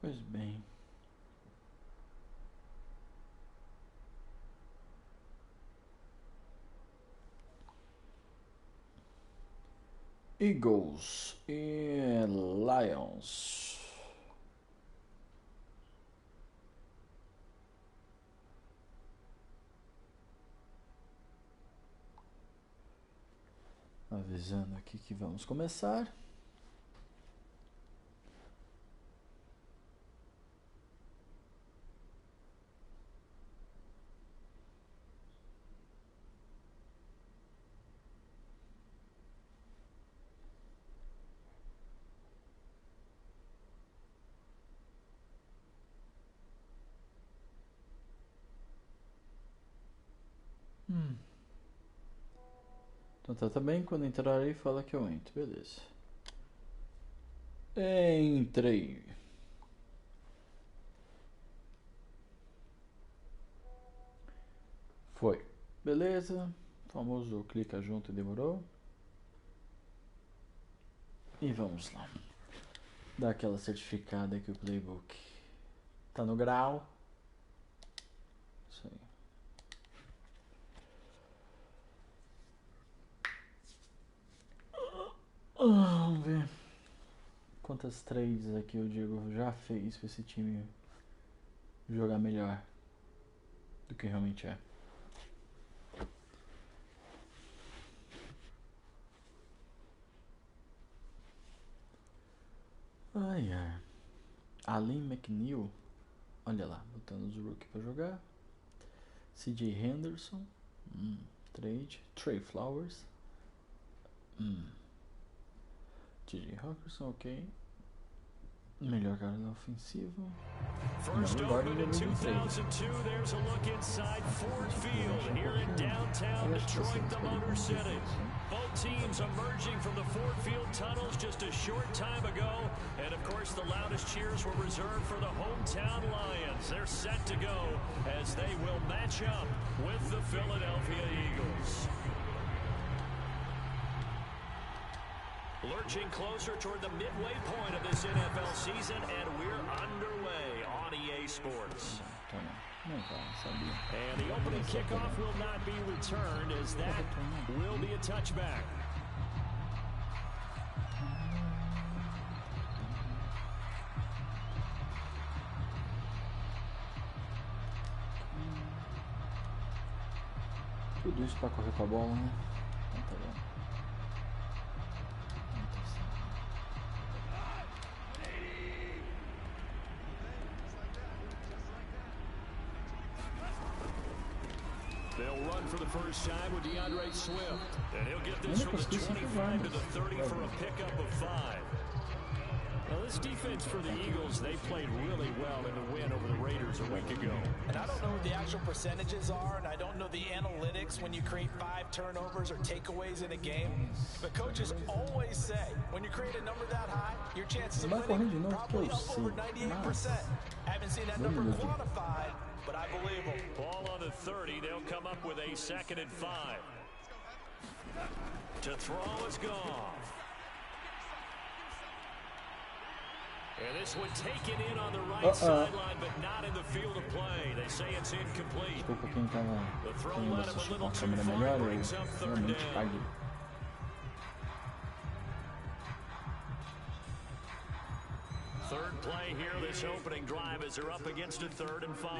Pois bem. Eagles e Lions. Avisando aqui que vamos começar. Então tá bem, quando entrar aí fala que eu entro, beleza. Entrei. Foi. Beleza. O famoso clica junto e demorou. E vamos lá. Dar aquela certificada que o playbook tá no grau. Isso aí. Vamos ver quantas trades aqui o Diego já fez pra esse time jogar melhor do que realmente é. Ai, ai. Alin McNeil, olha lá, botando os rookie pra jogar. CJ Henderson, trade. Trey Flowers, TJ Hawkinson, ok. Melhor cara da ofensiva. First open in 2002, there's a look inside Ford Field here in downtown Detroit, the Motor City. Both teams emerging from the Ford Field tunnels just a short time ago. And of course, the loudest cheers were reserved for the hometown Lions. They're set to go as they will match up with the Philadelphia Eagles. Lurching closer toward the midway point of this NFL season, and we're underway on EA Sports. And the opening kickoff will not be returned, as that will be a touchback. Tudo isso pra correr com a bola, né? Não tá bom. They'll run for the first time with DeAndre Swift. And he'll get this from the 25 to the 30 for a pickup of 5. Now, this defense for the Eagles, they played really well in the win over the Raiders a week ago. And I don't know what the actual percentages are, and I don't know the analytics when you create 5 turnovers or takeaways in a game. But coaches always say, when you create a number that high, your chances of winning probably up over 98%. Haven't seen that number quantified, but I believe them. Ball on the 30, they'll come up with a 2nd and 5. To throw is Goff. And this one taken in on the right sideline, but not in the field of play. They say it's incomplete. The throw led him a little too far, brings up 3rd down. Third play here, this opening drive, as they're up against a 3rd and 5.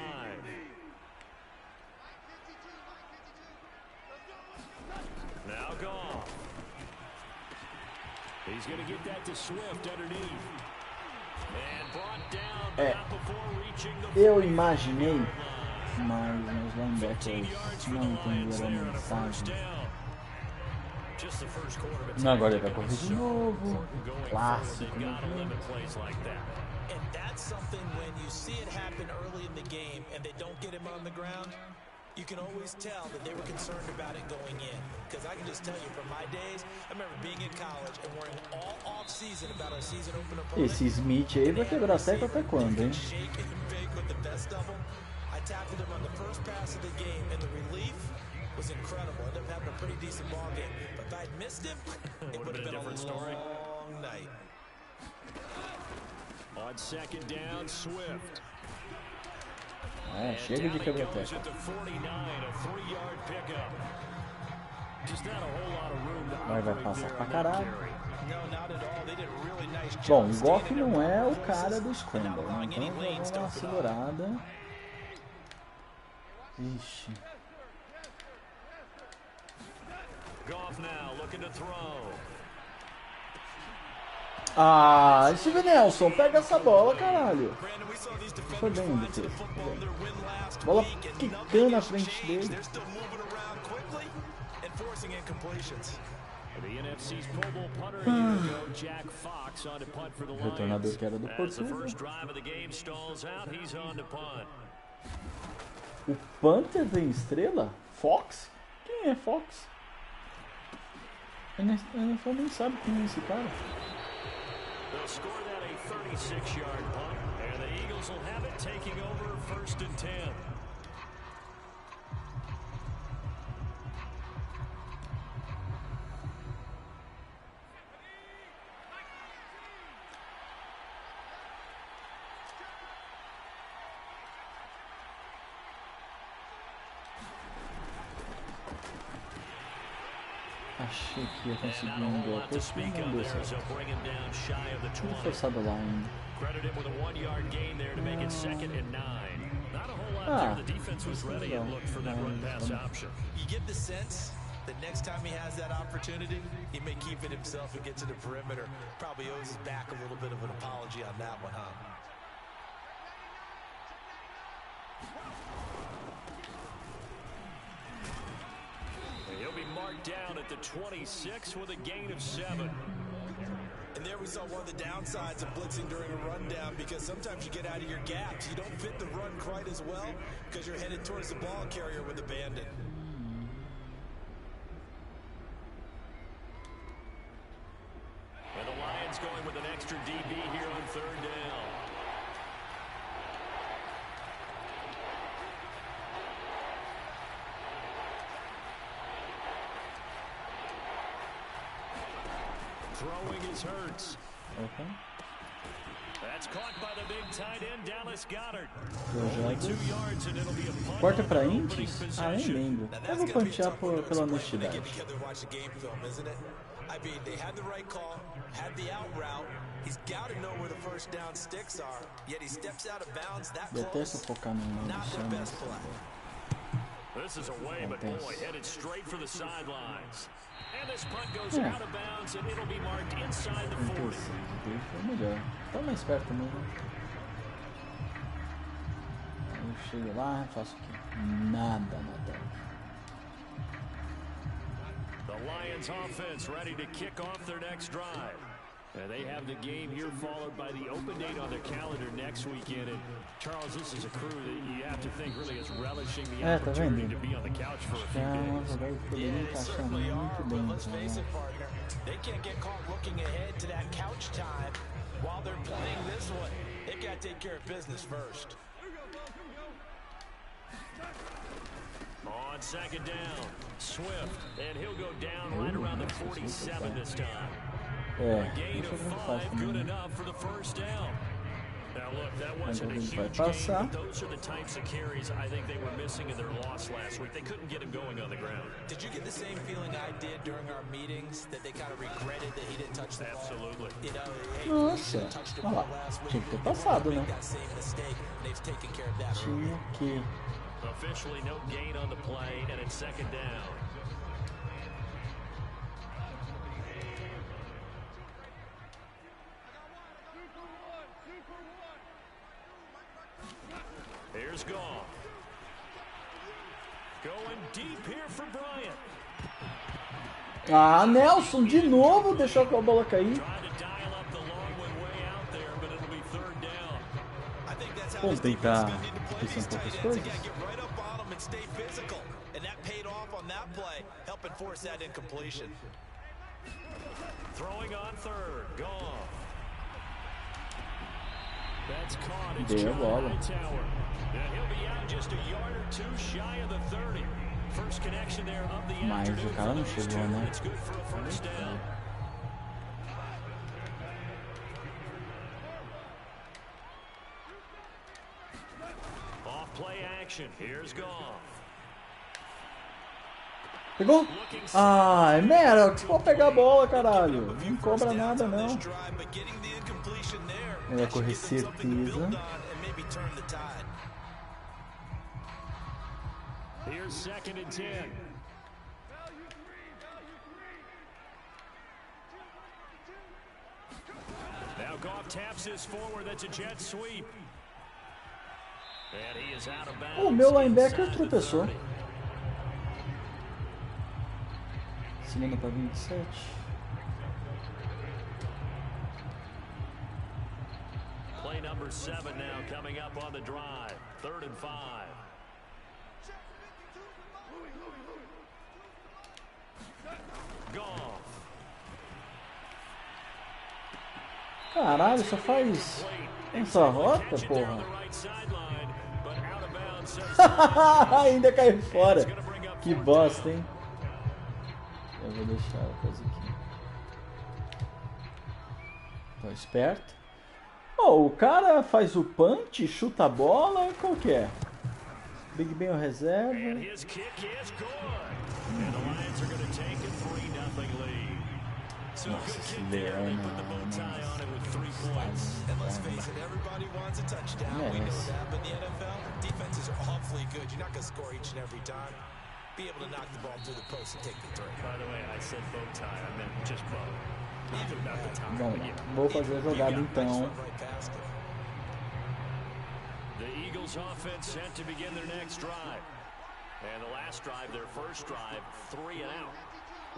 Now Goff. He's going to get that to Swift underneath. And brought down, but not before reaching the eu imaginei, mas meus linebackers não entenderam a mensagem. Não, agora ele vai correr de novo. Clássico, né? And that's something when you see it happen early in the game and they don't get him on the ground, you can always tell that they were concerned about it going in. Because I can just tell you from my days, I remember being in college and worrying all off season about our season opener. Esse Smith aí vai quebrar seco até quando, hein? I tackled him on the first pass of the game and the relief was incredible. Ended up having a pretty decent ball game. But if I'd missed him, it would have been a different story. Long night. On On second down, Swift. Chega de quebra-teca. Vai passar pra caralho. Bom, o Goff não é o cara do Scramble, né? Então vamos dar uma segurada. Ixi. Steve Nelson, pega essa bola, caralho. Foi bem, Lucas. Bola quicando na frente dele. O retornador que era do Portugal. O Panther tem estrela? Fox? Quem é Fox? A NFL nem sabe quem é esse cara. They'll score that a 36-yard punt, and the Eagles will have it taking over 1st and 10. Achei que ia conseguir um gol, mas não deu certo. Tudo forçado lá ainda. You get the sense that next time he has that opportunity, he may keep it himself and get to the perimeter. Probably owes his back a little bit of an apology on that one, huh? He'll be marked down at the 26 with a gain of 7. And there we saw one of the downsides of blitzing during a rundown, because sometimes you get out of your gaps. You don't fit the run quite as well because you're headed towards the ball carrier with abandon. And the Lions going with an extra DB here on 3rd down. Throwing is Hurts. Okay. That's caught by the big tight end, Dallas Goedert. Only 2 yards and it'll be a punt. Quarta pra Intis? Nem lembro. Eu vou pantear pela honestidade. I mean, they had the right call, had the out route. He's got to know where the first down sticks are. Yet he steps out of bounds that close. Focar no Not the best play. This is away, but boy, headed straight for the sidelines. And this punt goes out of bounds, and it'll be marked inside the 40. Foi melhor. Tá mais perto também, né? Eu chego lá, faço aqui. Nada. The Lions offense ready to kick off their next drive. And they have the game here followed by the open date on their calendar next weekend. And Charles, this is a crew that you have to think really is relishing the opportunity to be on the couch for a few days. Yeah, certainly are, but let's face it, partner. They can't get caught looking ahead to that couch time while they're playing this one. They've got to take care of business first. On second down, Swift, and he'll go down right around the 47 this time. A gain of 5, good enough for the first down. Now look, that wasn't a huge gain, but those are the types of carries I think they were missing in their loss last week. They couldn't get him going on the ground. Did you get the same feeling I did during our meetings, that they kind of regretted that he didn't touch the ball? Absolutely. You know, hey, he touched the ball last week. They made that same mistake, and they've taken care of that early. Officially no gain on the play, and it's second down. Here's Goff. Going deep here for Bryant. Nelson de novo deixou a bola cair. Vamos tentar pensar em poucas coisas. Throwing on 3rd, Goff. That's caught. It's Deu a bola. And he'll be out just a yard or 2 shy of the 30. First connection there of the afternoon. O cara não chegou, né? It's good for a first down. play action. Here's Goff. Pegou? Ai, Maddox, pode pegar a bola, caralho. Não cobra nada, não. Ele vai correr certeza. Here's 2nd and 10. Now Goff taps this forward. That's a jet sweep. And he is out of bounds. O meu linebacker tropeçou. Cinema para 27. Play number 7 now coming up on the drive. 3rd and 5. Goff. Caralho, só faz essa rota, porra. Ainda caiu fora. Que bosta, hein? Eu vou deixar ela fazer aqui. Tô esperto. Oh, o cara faz o punch, chuta a bola, qual que é? Big Ben o reserva. Nossa, esse leão merece. Be able to knock the ball through the post and take the throw. By the way, I said bow tie. I meant just bow. Not the tie. Vamos lá. Vou fazer a jogada então. The Eagles offense set to begin their next drive. And the last drive, their first drive, 3 and out.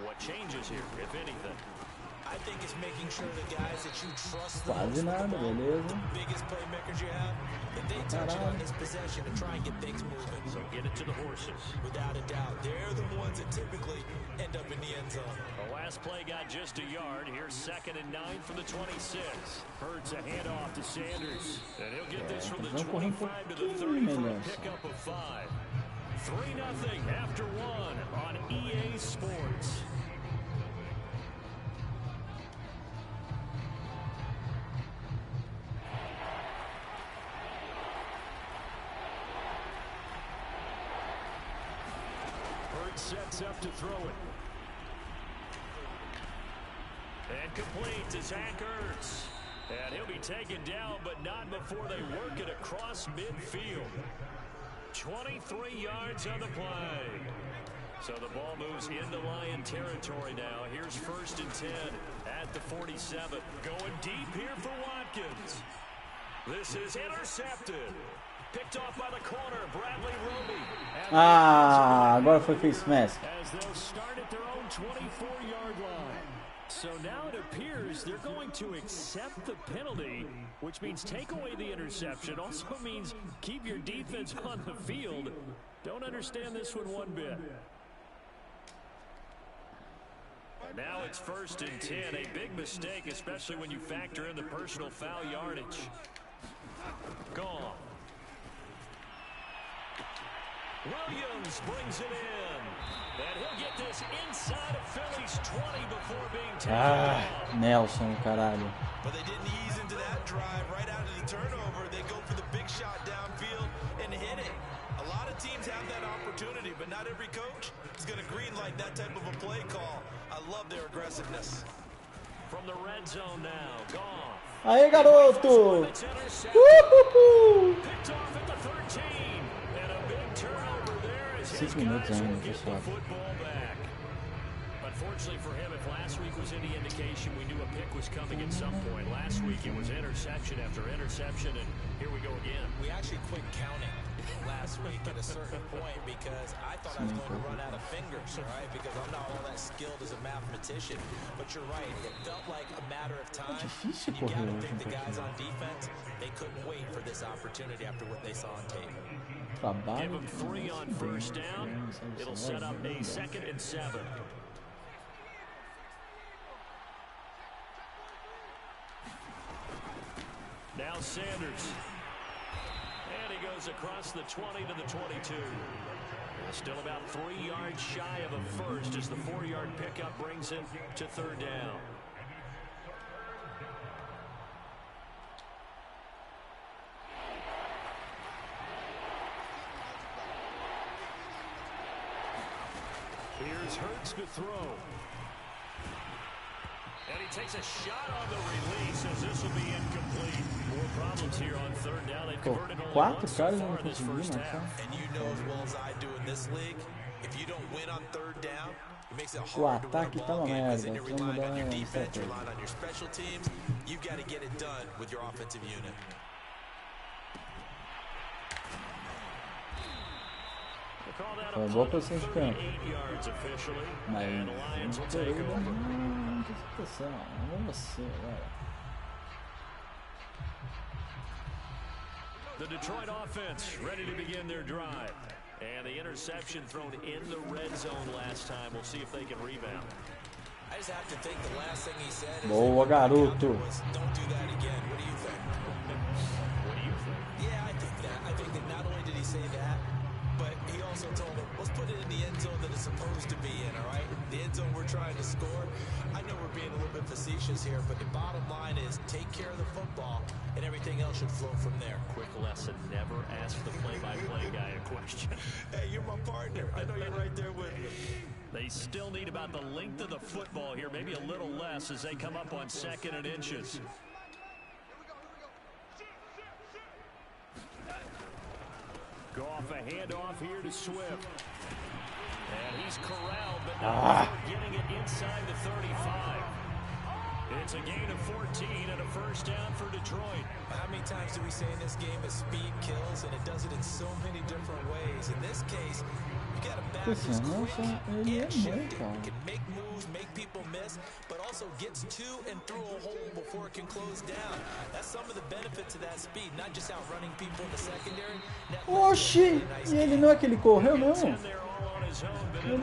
What changes here, if anything? I think it's making sure the guys that you trust Quase nada, beleza. biggest playmakers you have, that they touch it on this possession and try and get things moving. So get it to the horses. Without a doubt, they're the ones that typically end up in the end zone. The last play got just a yard. Here's 2nd and 9 from the 26. Hurts a handoff to Sanders. And he'll get this from the 25 to the 30 for a pickup of 5. 3-0 after 1 on EA Sports. Sets up to throw it. And complete to Zach Ertz. And he'll be taken down, but not before they work it across midfield. 23 yards on the play. So the ball moves into Lion territory now. Here's 1st and 10 at the 47. Going deep here for Watkins. This is intercepted. Picked off by the corner, Bradley Roby. Ah, agora foi face mask. As they'll start at their own 24-yard line. So now it appears they're going to accept the penalty, which means take away the interception. Also means keep your defense on the field. Don't understand this one bit. And now it's 1st and 10. A big mistake, especially when you factor in the personal foul yardage. Gone. Williams brings it in. And he'll get this inside of Philly's 20 before being taken down. Nelson, caralho. But they didn't ease into that drive right out of the turnover. They go for the big shot downfield and hit it. A lot of teams have that opportunity, but not every coach is going to greenlight that type of a play call. I love their aggressiveness. From the red zone now, gone. Aê, garoto! Picked off at the 13. 6 minutos ainda, pessoal. Unfortunately for him, if last week was any indication, we knew a pick was coming at some point. Last week it was interception after interception, and here we go again. We actually quit counting last week at a certain point because I thought I was going to run out of fingers, right? Because I'm not all that skilled as a mathematician. But you're right, it felt like a matter of time. And you got to think the guys on defense, they couldn't wait for this opportunity after what they saw on tape. Give them 3 on 1st down. It'll set up a 2nd and 7. Now Sanders. And he goes across the 20 to the 22. Still about 3 yards shy of a first as the 4-yard pickup brings him to 3rd down. It's Hurts to throw. And he takes a shot on the release as this will be incomplete. More problems here on third down. They've converted only one so far this first half. And you know as well as I do in this league, if you don't win on third down, it makes it hard to win a ball game because then you're relying on your defense, you're relying on your special teams. You've got to get it done with your offensive unit. Foi boa posição de campo. Mas não pegou uma interceptação. Vamos você agora. The Detroit offense ready to begin their drive. And the interception thrown in the red zone last time. We'll see if they can rebound. I just have to think the last thing he said is boa, garoto. Don't do that again. What do you think? What do you think? Yeah, I think that. I think that not only did he say that, but he also told him, let's put it in the end zone that it's supposed to be in, all right? The end zone we're trying to score. I know we're being a little bit facetious here, but the bottom line is take care of the football, and everything else should flow from there. Quick lesson, never ask the play-by-play guy a question. Hey, you're my partner. I know you're right there with me. They still need about the length of the football here, maybe a little less as they come up on 2nd and inches. Goff a handoff here to Swift. And he's corralled, but not getting it inside the 35. It's a gain of 14 and a first down for Detroit. How many times do we say in this game that speed kills, and it does it in so many different ways? In this case, you got to back his quick and shift it. Can make moves, make people miss, but also gets to and through a hole before it can close down. That's some of the benefits of that speed, not just outrunning people in the secondary. Oxi! E ele não é que ele correu, não? Ele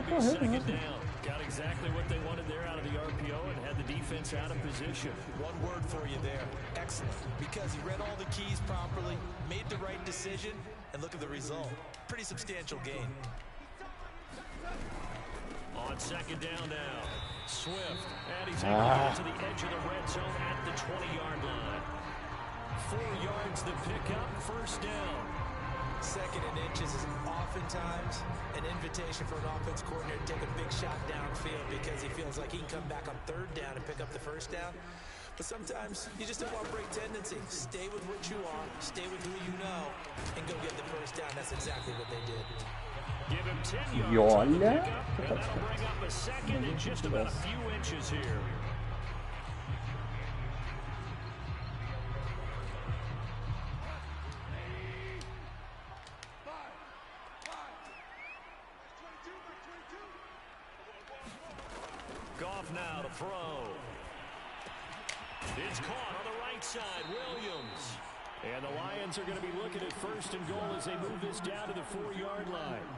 correu, não. Got exactly what they wanted there out of the RPO and had the defense out of position. One word for you there. Excellent. Because he read all the keys properly, made the right decision, and look at the result. Pretty substantial gain. On 2nd down now, Swift, and he's able to get to the edge of the red zone at the 20-yard line. 4 yards the pickup, first down. 2nd and inches is oftentimes an invitation for an offense coordinator to take a big shot downfield because he feels like he can come back on 3rd down and pick up the first down. But sometimes you just don't want to break tendency. Stay with what you are, stay with who you know, and go get the first down. That's exactly what they did. Give him 10 yards on the pickup, and that'll bring up a 2nd in just about a few inches here. Goff now to throw. It's caught on the right side, Williams. And the Lions are going to be looking at 1st and goal as they move this down to the 4-yard line.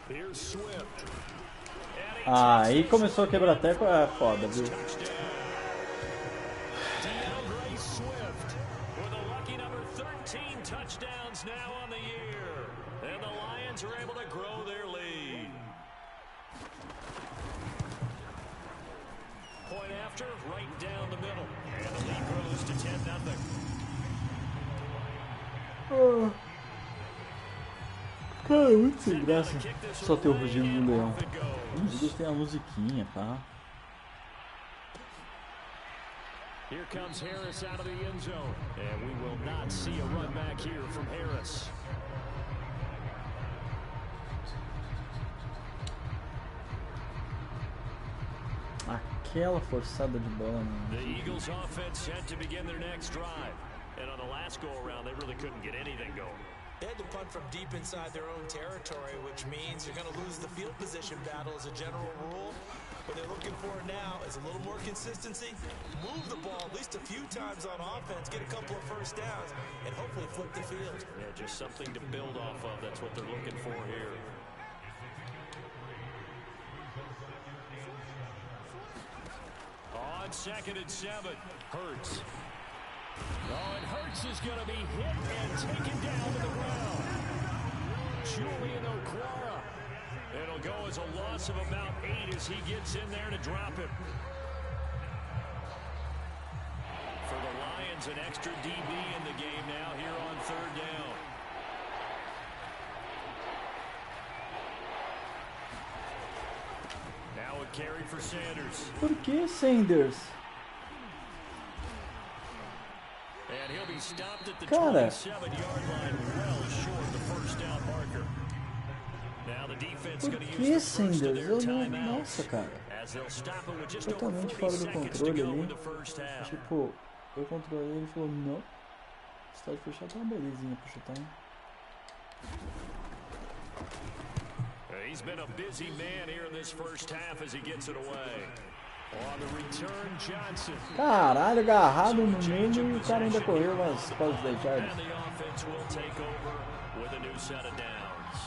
Here's Swift. Aí começou a quebrar teco, é foda, viu? Swift with a lucky number 13 touchdowns now on the year. And the Lions are able to grow their lead. Point after, right down the middle. And the lead grows to 10-0. Cara, muito sem graça. Só ter o rugido do leão. Os Eagles tem a musiquinha, pá. Here comes Harris out of the end zone. And we will not see a run back here from Harris. Aquela forçada de bola, mano. The Eagles offense set to begin their next drive. And on the last go around, they really couldn't get anything going. They had to punt from deep inside their own territory, which means you're going to lose the field position battle as a general rule. What they're looking for now is a little more consistency, move the ball at least a few times on offense, get a couple of first downs, and hopefully flip the field. Yeah, just something to build off of. That's what they're looking for here. On 2nd and 7, Hurts. Oh, and Hurts is going to be hit and taken down to the ground. Julian Okwara. It'll go as a loss of about 8 as he gets in there to drop it. For the Lions, an extra DB in the game now here on 3rd down. Now a carry for Sanders. Por que Sanders? And he'll be stopped at the 27-yard line, well short of the first down marker. Now the defense going to use the first of their timeouts as they'll stop it with just over 40 seconds to go in the first half. Tipo, eu controlei ele falou não. Se tá de fechar, tá uma belezinha pra chutar, hein? He's been a busy man here in this first half as he gets it away. On the return, Johnson. Caralho, agarrado no meio e o cara ainda correu umas quase 10 yards. And the offense will take over with a new set of downs.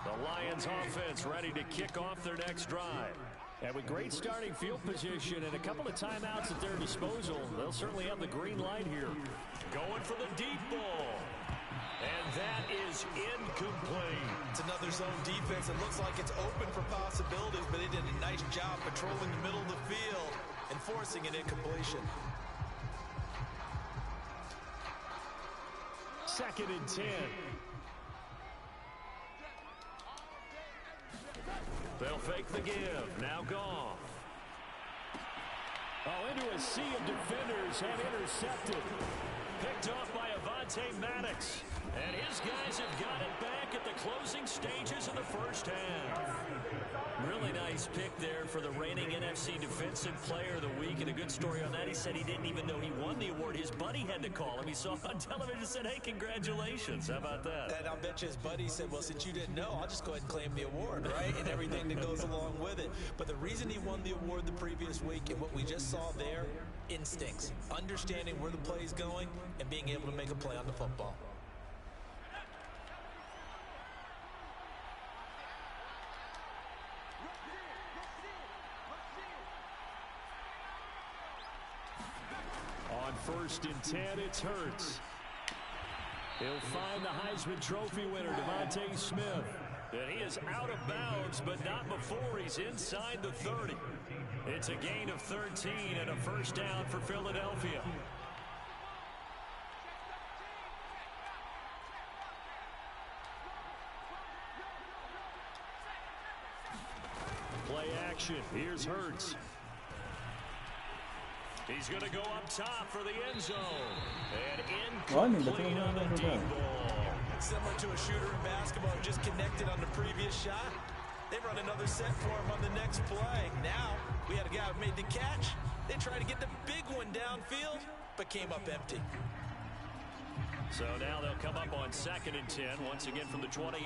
The Lions offense ready to kick off their next drive. And with great starting field position and a couple of timeouts at their disposal, they'll certainly have the green light here. Going for the deep ball. And that is incomplete. It's another zone defense. It looks like it's open for possibilities, but they did a nice job patrolling the middle of the field and forcing an incompletion. 2nd and 10. They'll fake the give. Now Goff. Oh, into a sea of defenders and intercepted. Picked off by Avonte Maddox. And his guys have got it back at the closing stages of the first half. Really nice pick there for the reigning NFC Defensive Player of the Week. And a good story on that. He said he didn't even know he won the award. His buddy had to call him. He saw it on television and said, hey, congratulations. How about that? And I'll bet you his buddy said, well, since you didn't know, I'll just go ahead and claim the award, right? And everything that goes along with it. But the reason he won the award the previous week and what we just saw there, instincts, understanding where the play is going and being able to make a play on the football. On 1st and 10, it's Hurts. He'll find the Heisman Trophy winner, Devontae Smith. And he is out of bounds, but not before he's inside the 30. It's a gain of 13 and a first down for Philadelphia. Play action. Here's Hurts. He's going to go up top for the end zone. And incomplete on the deep ball. Similar to a shooter in basketball who just connected on the previous shot. They run another set for him on the next play. Now, we had a guy who made the catch. They tried to get the big one downfield, but came up empty. So now they'll come up on 2nd and 10, once again from the 28.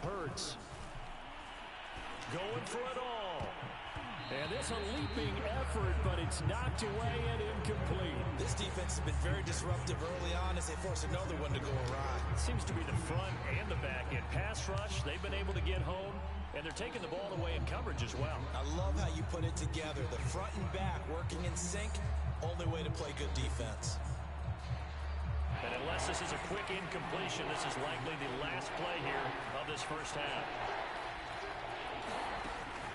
Hurts going for it all. And it's a leaping effort, but it's knocked away and incomplete. This defense has been very disruptive early on as they force another one to go awry. It seems to be the front and the back end. Pass rush, they've been able to get home, and they're taking the ball away in coverage as well. I love how you put it together. The front and back working in sync, only way to play good defense. And unless this is a quick incompletion, this is likely the last play here of this first half.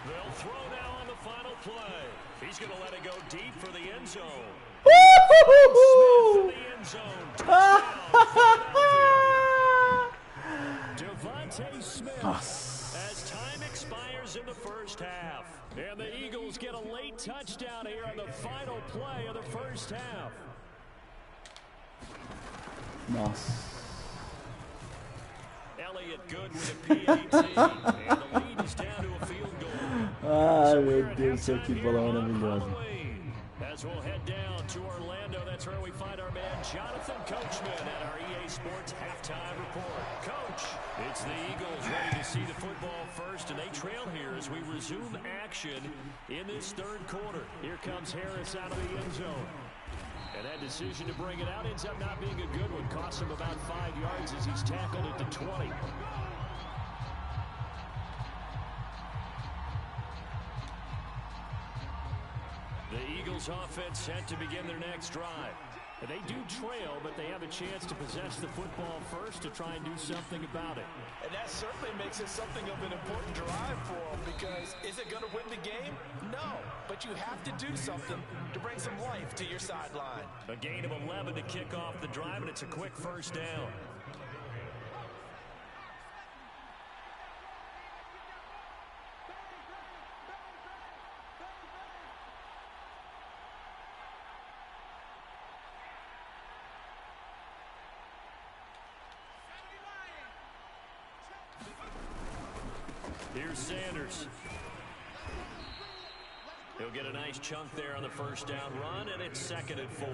They'll throw now on the final play. He's going to let it go deep for the end zone. Smith in the end zone. Devontae Smith as time expires in the first half. And the Eagles get a late touchdown here on the final play of the first half. Nossa. Elliott good with a PAT. And the lead is down to a field goal. Ai, meu Deus do céu, que bola maravilhosa. As we'll head down to Orlando, that's that's where we find our man Jonathan Coachman at our EA Sports halftime report. Coach, it's the Eagles ready to see the football first, and they trail here as we resume action in this third quarter. Here comes Harris out of the end zone. And that decision to bring it out ends up not being a good one. Costs him about 5 yards as he's tackled at the 20. The Eagles offense set to begin their next drive. They do trail, but they have a chance to possess the football first to try and do something about it. And that certainly makes it something of an important drive for them, because is it going to win the game? No, but you have to do something to bring some life to your sideline. A gain of 11 to kick off the drive, and it's a quick first down. Here's Sanders. He'll get a nice chunk there on the first down run, and it's 2nd and 4.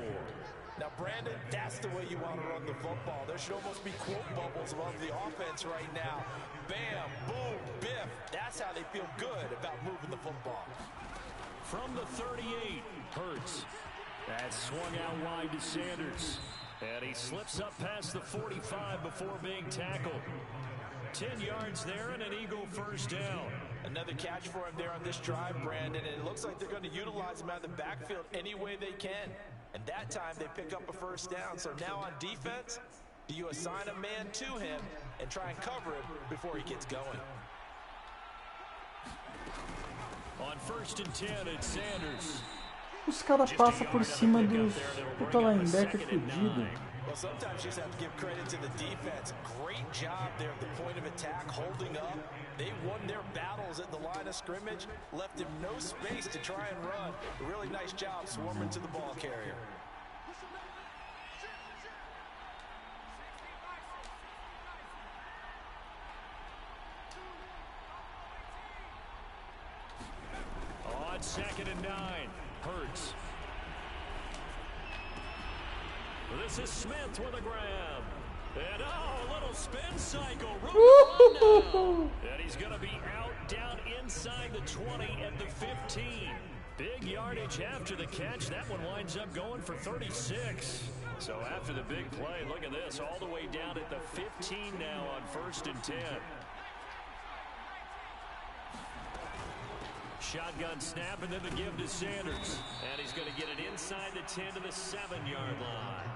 Now, Brandon, that's the way you want to run the football. There should almost be quote bubbles above the offense right now. Bam, boom, biff. That's how they feel good about moving the football. From the 38, Hurts. That's swung out wide to Sanders. And he slips up past the 45 before being tackled. 10 yards there and an Eagle first down. Another catch for him there on this drive, Brandon, and it looks like they're going to utilize him out of the backfield any way they can. And that time they pick up a first down. So now on defense, do you assign a man to him and try and cover him before he gets going? On 1st and 10, it's Sanders. Os caras passam por cima dos puta linebacker fudido. Well, sometimes you just have to give credit to the defense. Great job there at the point of attack, holding up. They won their battles at the line of scrimmage, left him no space to try and run. A really nice job swarming to the ball carrier. On 2nd and 9, Hurts. This is Smith with a grab. And a little spin cycle. Room to run now. And he's going to be out down inside the 20 at the 15. Big yardage after the catch. That one winds up going for 36. So after the big play, look at this. All the way down at the 15 now on 1st and 10. Shotgun snap and then the give to Sanders. And he's going to get it inside the 10 to the 7-yard line.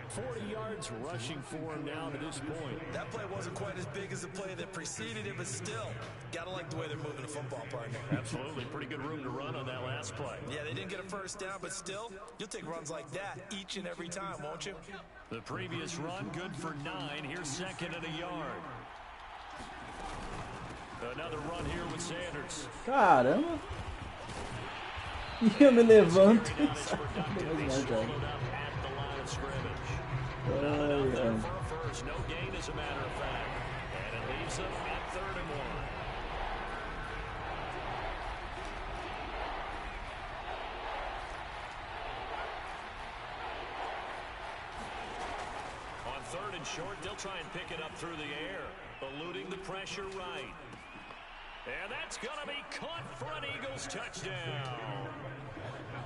40 yards rushing for him now to this point. That play wasn't quite as big as the play that preceded it, but still, gotta like the way they're moving the football, partner. Absolutely. Pretty good room to run on that last play. Yeah, they didn't get a first down, but still, you'll take runs like that each and every time, won't you? The previous run, good for 9. Here's 2nd and a yard. Another run here with Sanders. Caramba! E eu me levanto e No gain, as a matter of fact. And it leaves them at 3rd and 1. On 3rd and short, they'll try and pick it up through the air, eluding the pressure right. And that's going to be caught for an Eagles touchdown.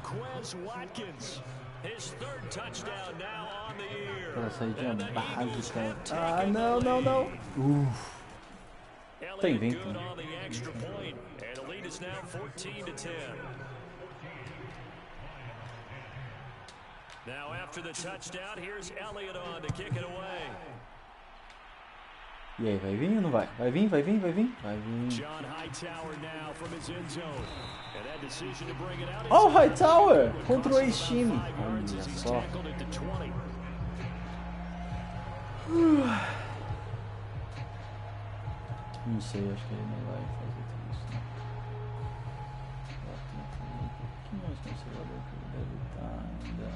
Quez Watkins, his 3rd touchdown now on the year. Pra sair de uma básica. Ah, não, não, não. Tem vento. Good on the extra point, and the lead is now 14-10. Now after the touchdown, here's Elliott on to kick it away. E aí, vai vir ou não vai? Vai vir, vai vir, vai vir? Vai vir. John Hightower now from his end zone. And that decision to bring it out. Oh, Hightower contra o ex-time. Olha só. Não sei, acho que ele não vai fazer tudo isso. Né? Um pouquinho mais conservador que ele deve estar ainda.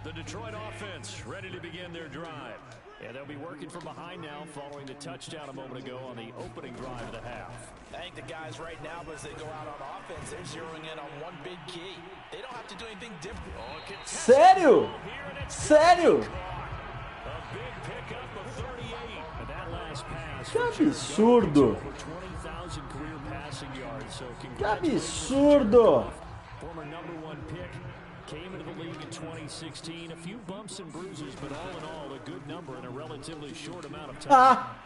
The Detroit offense ready to begin their drive. And they'll be working from behind now following the touchdown a moment ago on the opening drive of the half. I think the guys right now, as they go out on offense, they're zeroing in on one big key. They don't have to do anything different. Sério? Sério? Que absurdo! Que absurdo! Former #1 pick, came into the league in 2016. A few bumps and bruises, but all in all, a good number in a relatively short amount of time. Ah!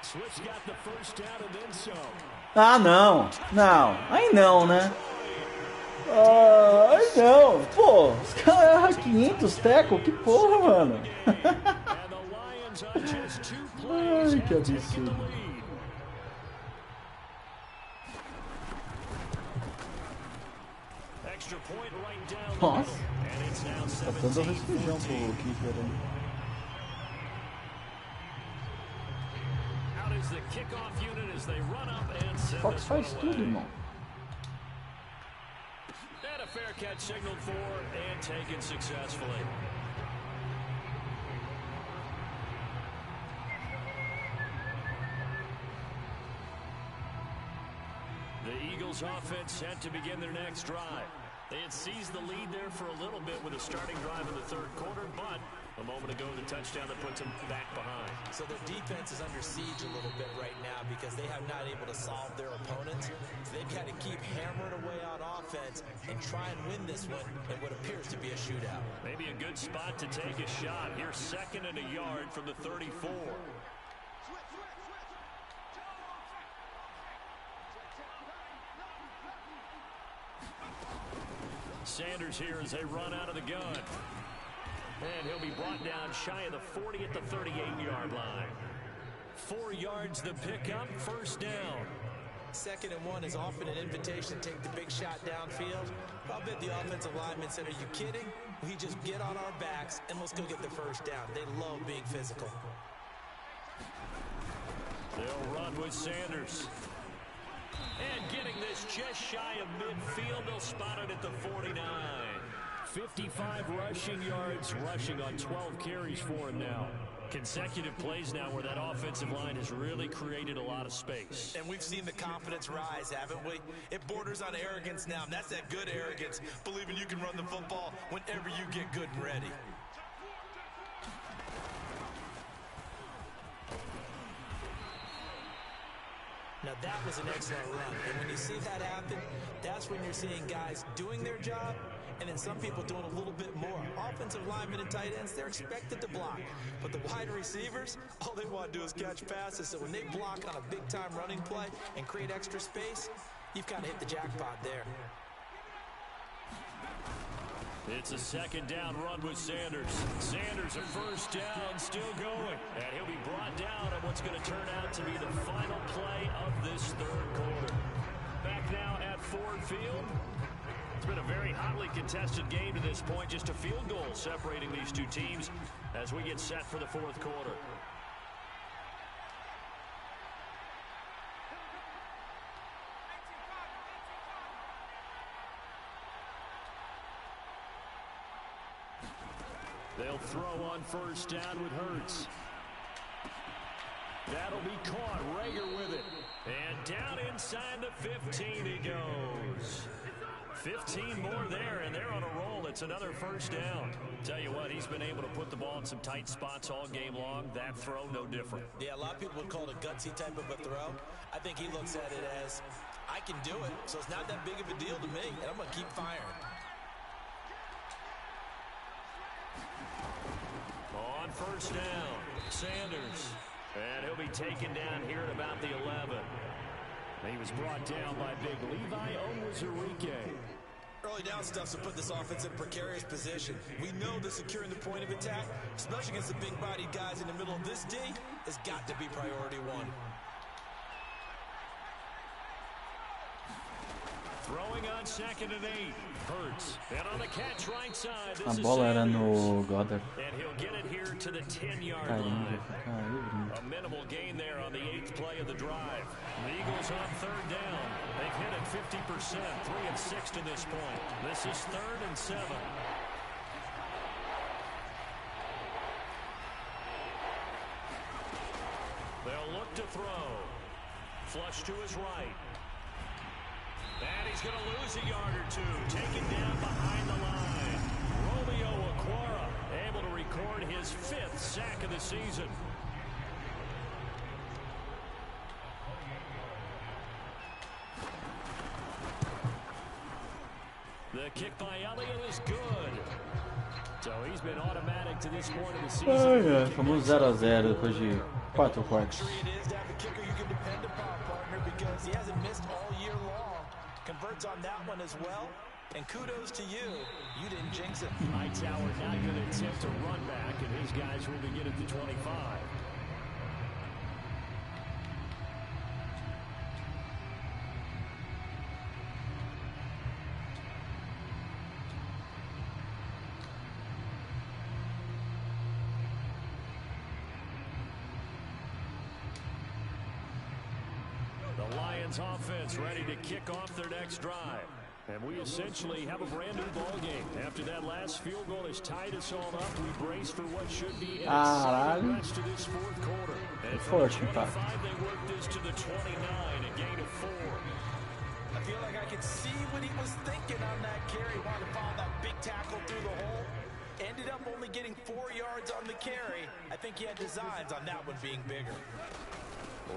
Swift's got the first down and then some. Ah, não. Não. Aí não, né? Ah, aí não. Pô, os caras erram 500 tackle. Que porra, mano. Ai, que absurdo. Nossa. Tá dando resfrião pro Kicker aí. Fox faz tudo, irmão. And a fair catch signaled for and taken successfully. The Eagles offense set to begin their next drive. They had seized the lead there for a little bit with a starting drive in the third quarter, but a moment ago the touchdown that puts them back behind. So their defense is under siege a little bit right now because they have not able to solve their opponents. So they've got to keep hammering away on offense and try and win this one in what appears to be a shootout. Maybe a good spot to take a shot. Here's 2nd and a yard from the 34. Sanders here as they run out of the gun. And he'll be brought down shy of the 40 at the 38-yard line. 4 yards the pickup, first down. 2nd and 1 is often an invitation to take the big shot downfield. I'll bet the offensive lineman said, are you kidding? We just get on our backs and let's go get the first down. They love being physical. They'll run with Sanders. And getting this just shy of midfield, they'll spot it at the 49. 55 rushing yards, rushing on 12 carries for him now. Consecutive plays now where that offensive line has really created a lot of space. And we've seen the confidence rise, haven't we? It borders on arrogance now, and that's that good arrogance, believing you can run the football whenever you get good and ready. Now that was an excellent run, and when you see that happen, that's when you're seeing guys doing their job, and then some people doing a little bit more. Offensive linemen and tight ends, they're expected to block, but the wide receivers, all they want to do is catch passes, so when they block on a big-time running play and create extra space, you've kind of hit the jackpot there. It's a 2nd down run with Sanders. Sanders a first down, still going. And he'll be brought down at what's going to turn out to be the final play of this third quarter. Back now at Ford Field. It's been a very hotly contested game to this point. Just a field goal separating these two teams as we get set for the fourth quarter. They'll throw on first down with Hurts. That'll be caught. Rager with it. And down inside the 15 he goes. 15 more there, and they're on a roll. It's another first down. Tell you what, he's been able to put the ball in some tight spots all game long. That throw, no different. Yeah, a lot of people would call it a gutsy type of a throw. I think he looks at it as, I can do it, so it's not that big of a deal to me, and I'm going to keep firing. On first down, Sanders. And he'll be taken down here at about the 11. He was brought down by big Levi Onwuzurike. Early down stuff to put this offense in a precarious position. We know that securing the point of attack, especially against the big-bodied guys in the middle of this D, has got to be priority one. Throwing on 2nd and 8. Hurts. And on the catch right side. A bola era no Goddard. And he'll get it here to the 10-yard line. A minimal gain there on the 8th play of the drive. The Eagles on third down. They've hit it 50%, 3 of 6 to this point. This is 3rd and 7. They'll look to throw. Flush to his right. And he's going to lose a yard or two. Taken down behind the line. Romeo Okwara able to record his 5th sack of the season. The kick by Elliott is good. So he's been automatic to this point of the season. Vamos 0-0 depois de 4 quartos. He hasn't missed all year long. Converts on that one as well. And kudos to you. You didn't jinx it. Hightower not going to attempt a run back, and his guys will begin at the 25. The Lions offense ready to kick off their next drive. And we essentially have a brand new ball game. After that last field goal has tied us all up, we brace for what should be an exciting rest of this 4th quarter. And from the 25, they work this to the 29, a gain of 4. I feel like I could see what he was thinking on that carry. Wanted to follow that big tackle through the hole. Ended up only getting 4 yards on the carry. I think he had designs on that one being bigger.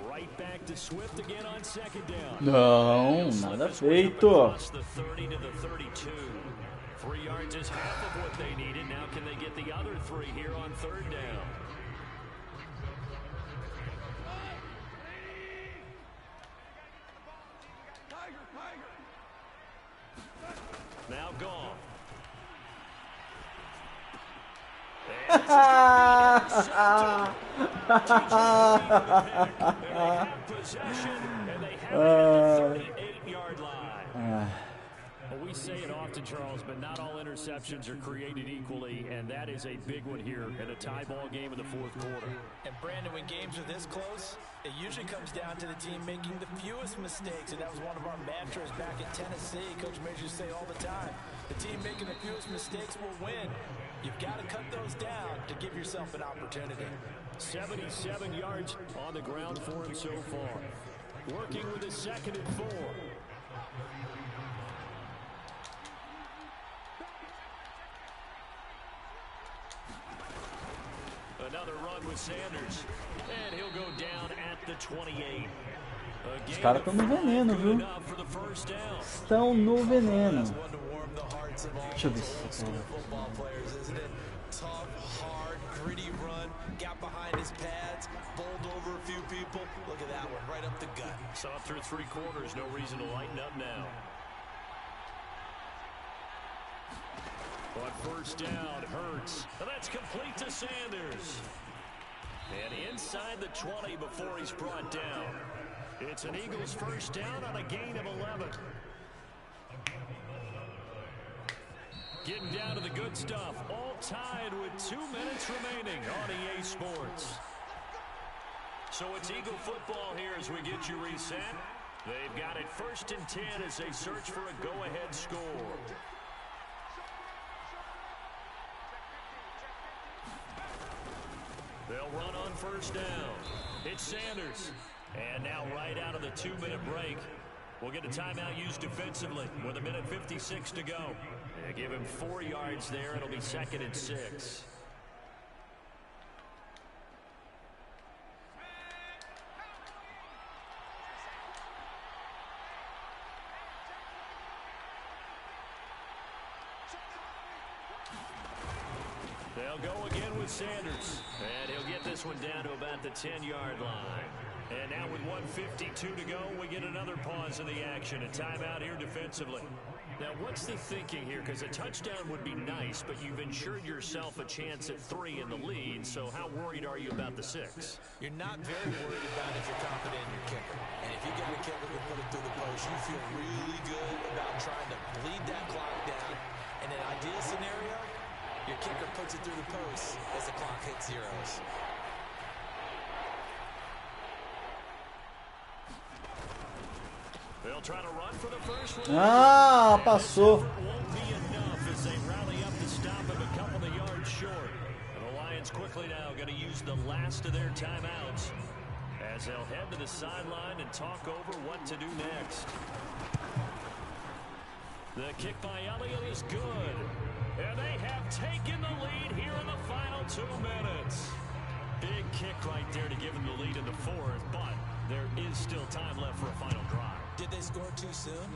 Right back to Swift again on 2nd down. Não, nada feito. The 30 to the 32. 3 yards is half of what they needed. Now can they get the other 3 here on 3rd down? Now gone. And they have the 38-yard line. Well, we say it often, Charles, but not all interceptions are created equally, and that is a big one here in a tie ball game in the 4th quarter. And Brandon, when games are this close, it usually comes down to the team making the fewest mistakes, and that was one of our mantras back in Tennessee. Coach Majors say all the time, the team making the fewest mistakes will win. You've got to cut those down to give yourself an opportunity. 77 yards on the ground for him so far. Working with a 2nd and 4. Another run with Sanders. And he'll go down at the 28. Os caras estão no veneno, viu? Estão no veneno. Deixa eu ver se Tough, hard, gritty run. Got behind his pads, bowled over a few people. Look at that one, right up the gut. So up through 3 quarters, no reason to lighten up now. On 1st down, Hurts. And that's complete to Sanders. And inside the 20 before he's brought down. It's an Eagles 1st down on a gain of 11. Getting down to the good stuff. All tied with 2 minutes remaining on EA Sports. So it's Eagle football here as we get you reset. They've got it 1st and 10 as they search for a go-ahead score. They'll run on 1st down. It's Sanders. And now right out of the 2-minute break, we'll get a timeout used defensively with 1:56 to go. They give him 4 yards there. It'll be 2nd and 6. They'll go again with Sanders. And he'll get this one down to about the 10-yard line. And now with 1:52 to go, we get another pause in the action. A timeout here defensively. Now, what's the thinking here? Because a touchdown would be nice, but you've ensured yourself a chance at 3 in the lead. So how worried are you about the 6? You're not very worried about if you're confident in your kicker. And if you get a kicker to put it through the post, you feel really good about trying to bleed that clock down. In an ideal scenario, your kicker puts it through the post as the clock hits zeros. They'll try to run for the first one. Ah, passou. Won't be enough as they rally up to stop him a couple of yards short. And the Lions quickly now going to use the last of their timeouts as they'll head to the sideline and talk over what to do next. The kick by Elliott is good. And they have taken the lead here in the final 2 minutes. Big kick right there to give them the lead in the fourth, but there is still time left for a final drive. Did they score too soon?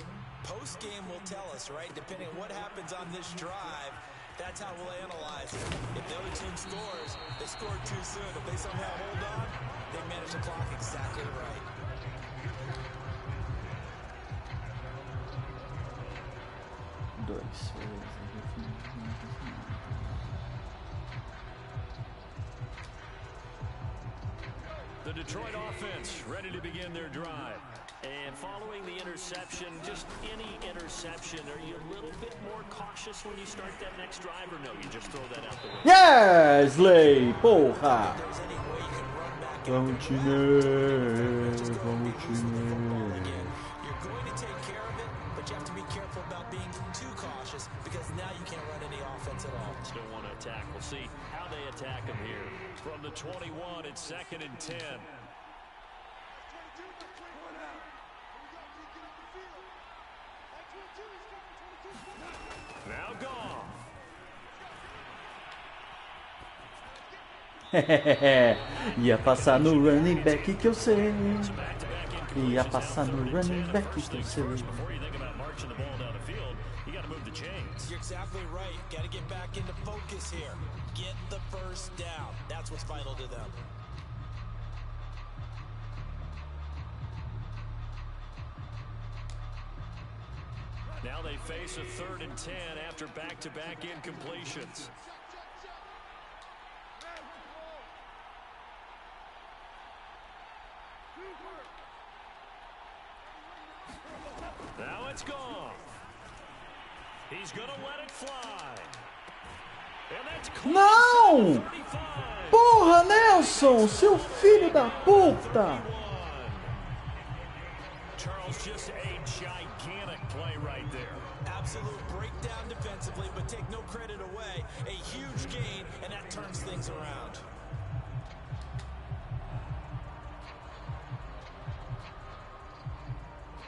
Post-game will tell us, right? Depending on what happens on this drive, that's how we'll analyze it. If the other team scores, they scored too soon. If they somehow hold on, they manage the clock exactly right. The Detroit offense ready to begin their drive. And following the interception, just any interception, are you a little bit more cautious when you start that next drive, or no, you just throw that out the window? Yeah, Slay, porra! Vamos time, vamos time. You're going to take care of it, but you have to be careful about being too cautious because now you can't run any offense at all. Still want to attack. We'll see how they attack them here. From the 21, it's 2nd and 10. Now Goff. Ia passar no running back que eu sei. Ia passar no running back que eu sei. Before you think about marching the ball down the field, you got to move the chains. You're exactly right. Got to get back into focus here. Get the first down. That's what's vital to them. Now they face a 3rd and 10 after back-to-back incompletions. Now it's gone. He's going to let it fly. And that's Não! Porra, Nelson, seu filho da puta! Charles, just a gigantic play right there. Absolute breakdown defensively, but take no credit away. A huge gain, and that turns things around.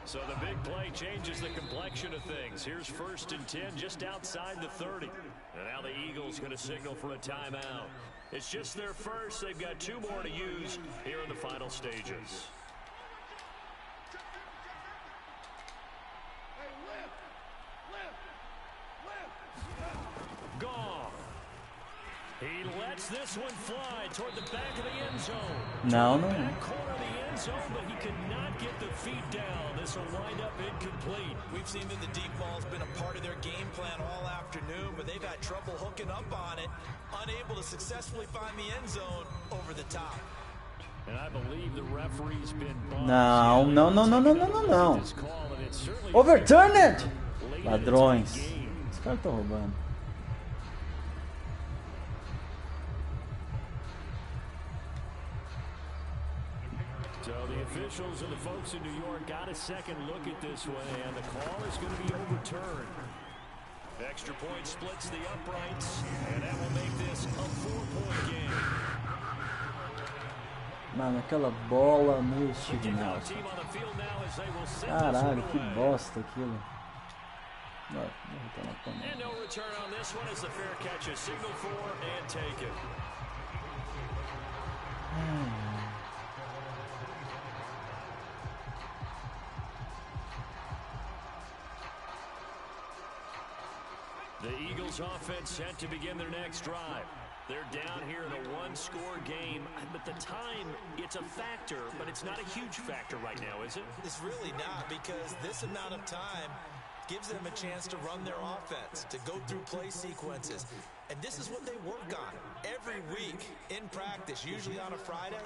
So the big play changes the complexion of things. Here's 1st and 10 just outside the 30. And now the Eagles going to signal for a timeout. It's just their first. They've got 2 more to use here in the final stages. Gone. He lets this one fly toward the back of the end zone. Não. Back corner of the end zone, but he could not get the feet down. This will wind up incomplete. We've seen that the deep ball has been a part of their game plan all afternoon, but they've had trouble hooking up on it, unable to successfully find the end zone over the top. And I believe the referee's been Não. Overturn it! Ladrões. Os caras estão roubando. So the officials and the folks in New York got a second look at this one, and the call is going to be overturned. Extra point splits the uprights, and that will make this a 4-point game. Mano, aquela bola no Steve Nelson. Caralho, que bosta aquilo. And no return on this one as the fair catch is signaled for and taken. The Eagles offense set to begin their next drive. They're down here in a 1-score game, but the time, it's a factor, but it's not a huge factor right now, is it? It's really not, because this amount of time gives them a chance to run their offense, to go through play sequences. And this is what they work on every week in practice, usually on a Friday.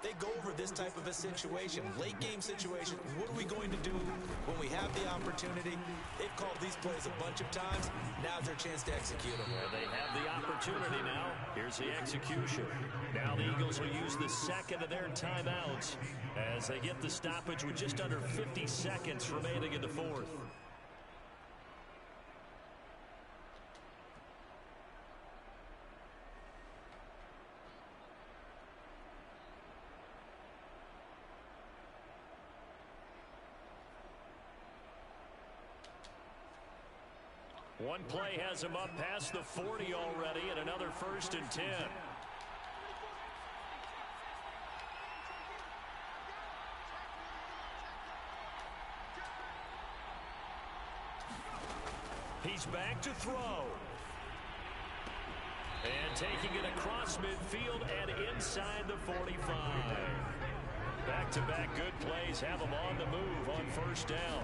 They go over this type of a situation, late game situation. What are we going to do when we have the opportunity? They've called these plays a bunch of times. Now's their chance to execute them. Well, they have the opportunity now. Here's the execution. Now the Eagles will use the second of their timeouts as they get the stoppage with just under 50 seconds remaining in the fourth. One play has him up past the 40 already, and another 1st and 10. He's back to throw. And taking it across midfield and inside the 45. Back-to-back good plays have him on the move on 1st down.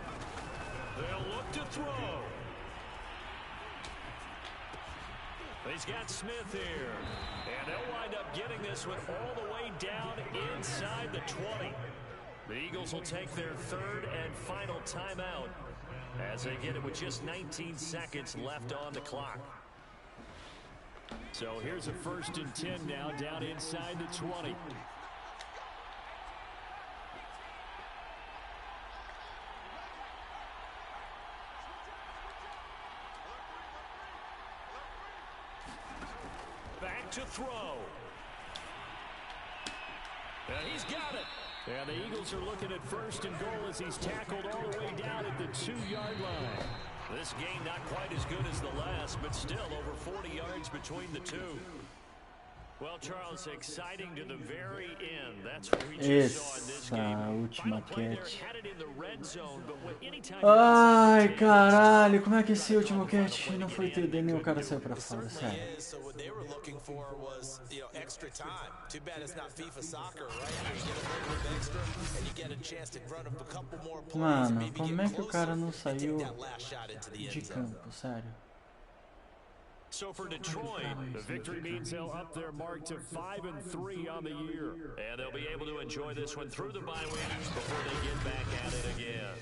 They'll look to throw. He's got Smith here. And they'll wind up getting this one all the way down inside the 20. The Eagles will take their 3rd and final timeout as they get it with just 19 seconds left on the clock. So here's a 1st and 10 now down inside the 20. Back to throw. And he's got it. And the Eagles are looking at 1st and goal as he's tackled all the way down at the 2-yard line. This game not quite as good as the last, but still over 40 yards between the two. Well, Charles, exciting to the very end. That's what we just saw in this game. Final play there, had it in the red zone, but anytime ai, caralho, como é que esse último catch não foi TD nem o cara saiu pra fora, sério. Mano, como é que o cara não saiu de campo, sério? So for Detroit, the victory means they'll up their mark to 5-3 on the year. And they'll be able to enjoy this one through the bye week before they get back at it again.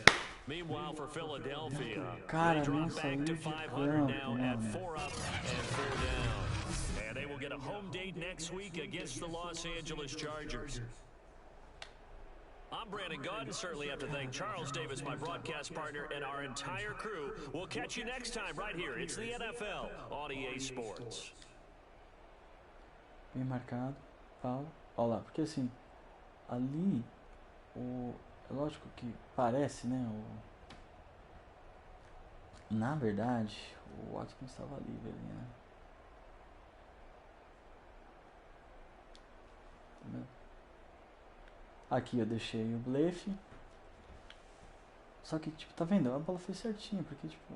Meanwhile, for Philadelphia, they drop back to 500 now at 4 up and 4 down. And they will get a home date next week against the Los Angeles Chargers. I'm Brandon Gaudin. Certainly have to thank Charles Davis, my broadcast partner, and our entire crew. We'll catch you next time right here. It's the NFL on EA Sports. Bem marcado. Paulo. Olha lá, porque assim, ali, é lógico que parece, né? Na verdade, o Watson estava livre ali, né? Tá vendo? Aqui eu deixei o blefe. Só que, tipo, tá vendo? A bola foi certinha, porque, tipo...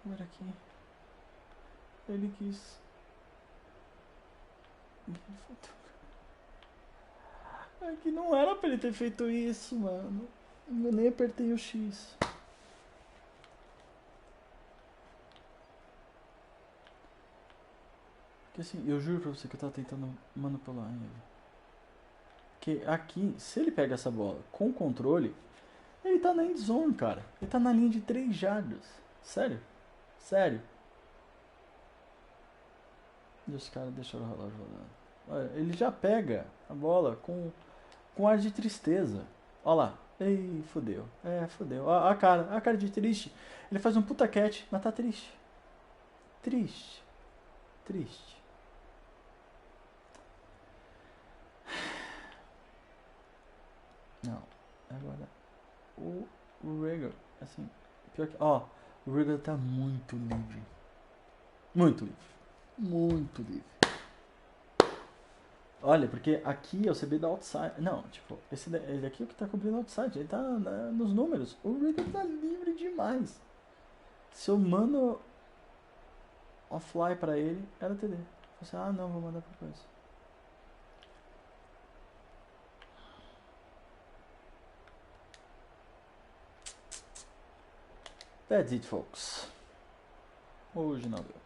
Agora aqui... Ele quis... Aqui não era pra ele ter feito isso, mano. Eu nem apertei o X. Porque assim, eu juro pra você que eu tava tentando manipular ele. Porque aqui, se ele pega essa bola com controle, ele tá na end zone, cara. Ele tá na linha de 3 jardas. Sério? Sério. E os caras deixaram o relógio rodando. Olha, ele já pega a bola com ar de tristeza. Olha lá. Ei, fodeu. É, fodeu. A cara de triste. Ele faz um puta catch, mas tá triste. Triste. Triste. Não. Agora. O Regal, assim. Pior que. Ó. O Regal tá muito livre. Muito livre. Muito livre. Olha, porque aqui é o CB da outside. Não, tipo, ele aqui é o que tá cobrindo outside. Ele tá nos números. O Regal tá livre demais. Se eu mando offline pra ele, era TD. Você, não, vou mandar pra coisa. That's it, folks. Hoje não deu.